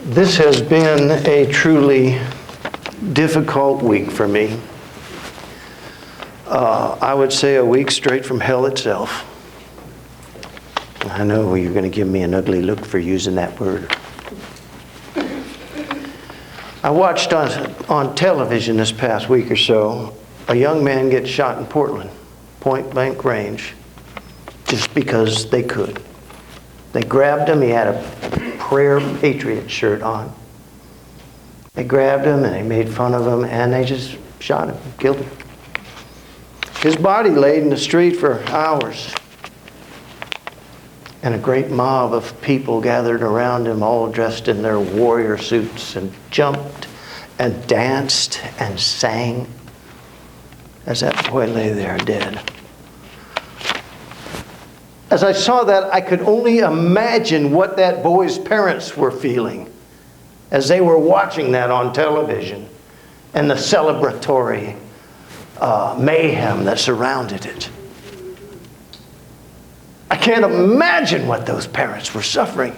This has been a truly difficult week for me. I would say a week straight from hell itself. I know you're going to give me an ugly look for using that word. I watched on television this past week or so, a young man get shot in Portland, point blank range, just because they could. They grabbed him. He had a Prayer Patriot shirt on. They grabbed him and they made fun of him and they just shot him, killed him. His body laid in the street for hours. And a great mob of people gathered around him, all dressed in their warrior suits, and jumped and danced and sang as that boy lay there dead. As I saw that, I could only imagine what that boy's parents were feeling as they were watching that on television and the celebratory mayhem that surrounded it. I can't imagine what those parents were suffering.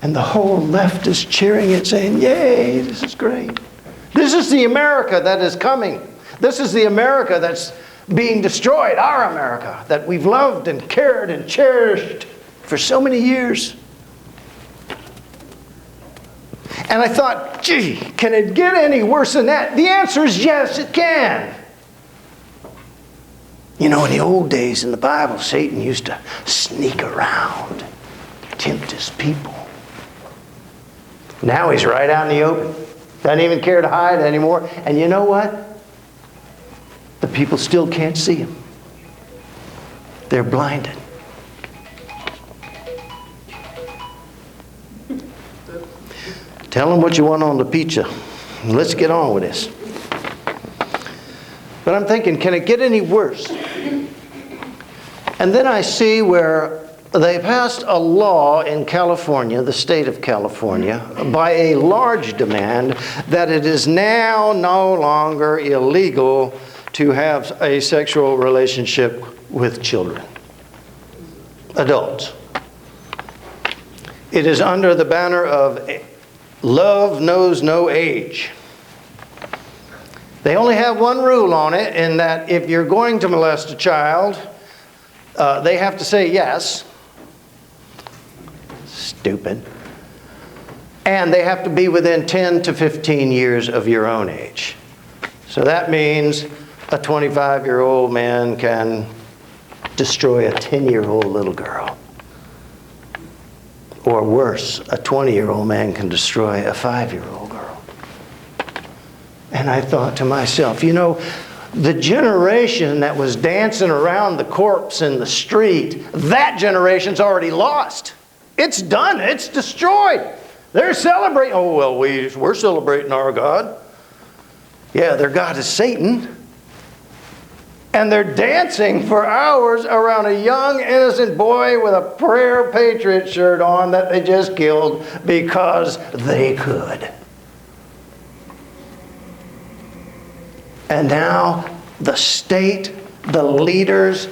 And the whole left is cheering it, saying, yay, this is great. This is the America that is coming. This is the America that's being destroyed, our America, that we've loved and cared and cherished for so many years. And I thought, gee, can it get any worse than that? The answer is yes, it can. You know, in the old days in the Bible, Satan used to sneak around, tempt his people. Now he's right out in the open. Doesn't even care to hide anymore. And you know what? The people still can't see him. They're blinded. Tell them what you want on the pizza. Let's get on with this. But I'm thinking, can it get any worse? And then I see where they passed a law in California, the state of California, by a large demand that it is now no longer illegal to have a sexual relationship with children, adults. It is under the banner of love knows no age. They only have one rule on it, in that if you're going to molest a child, they have to say yes. Stupid. And they have to be within 10 to 15 years of your own age. So that means a 25-year-old man can destroy a 10-year-old little girl. Or worse, a 20-year-old man can destroy a 5-year-old girl. And I thought to myself, you know, the generation that was dancing around the corpse in the street, that generation's already lost. It's done. It's destroyed. They're celebrating. Oh, well, we're celebrating our God. Yeah, their God is Satan. And they're dancing for hours around a young, innocent boy with a Prayer Patriot shirt on that they just killed because they could. And now the state, the leaders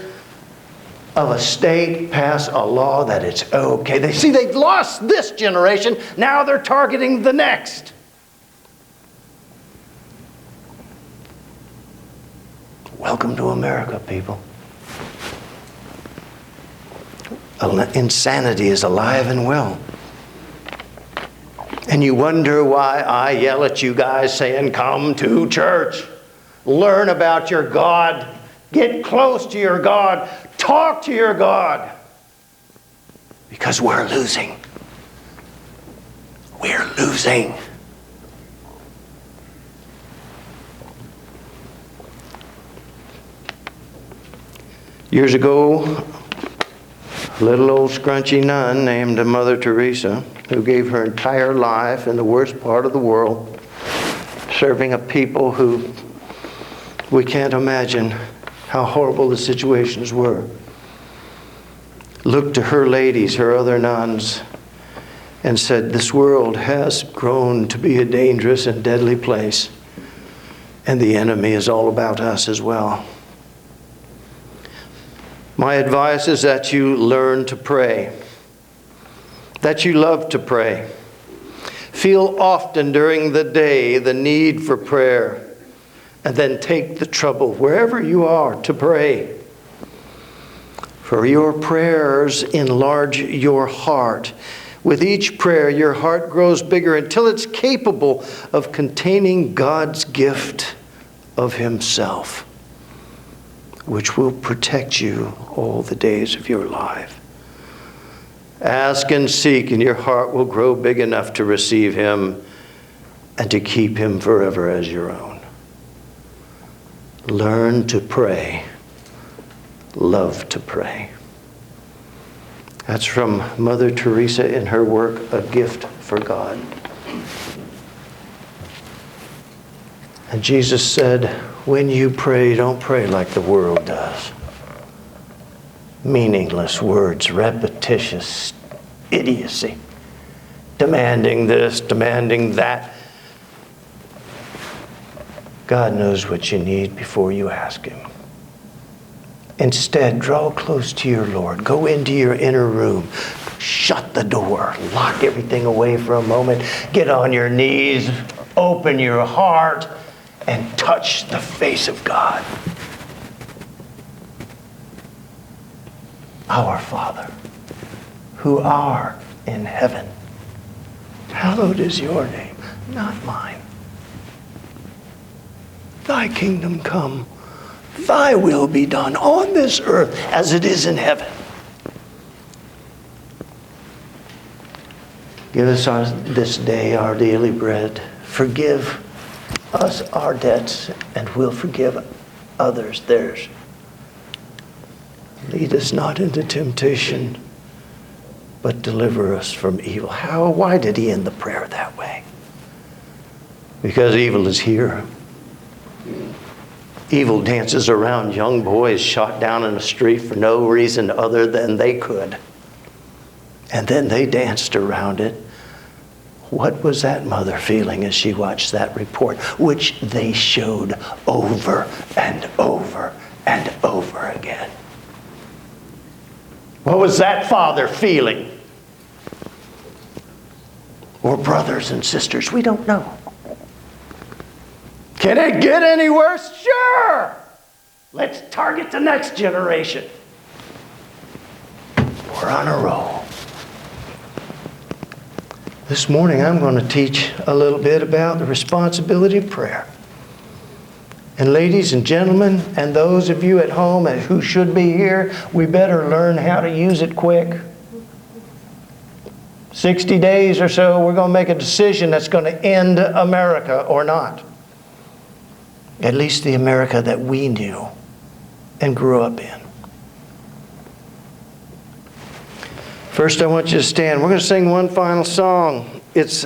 of a state pass a law that it's okay. They've lost this generation. Now they're targeting the next. Welcome to America, people. Insanity is alive and well. And you wonder why I yell at you guys saying, come to church. Learn about your God. Get close to your God. Talk to your God. Because we're losing. We're losing. Years ago, a little old scrunchy nun named Mother Teresa, who gave her entire life in the worst part of the world, serving a people who we can't imagine how horrible the situations were, looked to her ladies, her other nuns, and said, this world has grown to be a dangerous and deadly place, and the enemy is all about us as well. My advice is that you learn to pray. that you love to pray. Feel often during the day the need for prayer, and then take the trouble, wherever you are, to pray. For your prayers enlarge your heart. With each prayer, your heart grows bigger until it's capable of containing God's gift of Himself, which will protect you all the days of your life. Ask and seek, and your heart will grow big enough to receive Him and to keep Him forever as your own. Learn to pray. Love to pray. That's from Mother Teresa in her work, A Gift for God. And Jesus said, when you pray, don't pray like the world does. Meaningless words, repetitious idiocy. Demanding this, demanding that. God knows what you need before you ask Him. Instead, draw close to your Lord. Go into your inner room. Shut the door. Lock everything away for a moment. Get on your knees. Open your heart and touch the face of God. Our Father, who art in heaven, hallowed is your name, not mine. Thy kingdom come. Thy will be done on this earth as it is in heaven. Give us this day our daily bread. Forgive us our debts, and we'll forgive others theirs. Lead us not into temptation, but deliver us from evil. Why did he end the prayer that way? Because evil is here. Evil dances around young boys shot down in the street for no reason other than they could. And then they danced around it. What was that mother feeling as she watched that report, which they showed over and over and over again? What was that father feeling? Or brothers and sisters? We don't know. Can it get any worse? Sure! Let's target the next generation. We're on a roll. This morning I'm going to teach a little bit about the responsibility of prayer. And ladies and gentlemen, and those of you at home who should be here, we better learn how to use it quick. 60 days or so, we're going to make a decision that's going to end America or not. At least the America that we knew and grew up in. First, I want you to stand. We're going to sing one final song. It's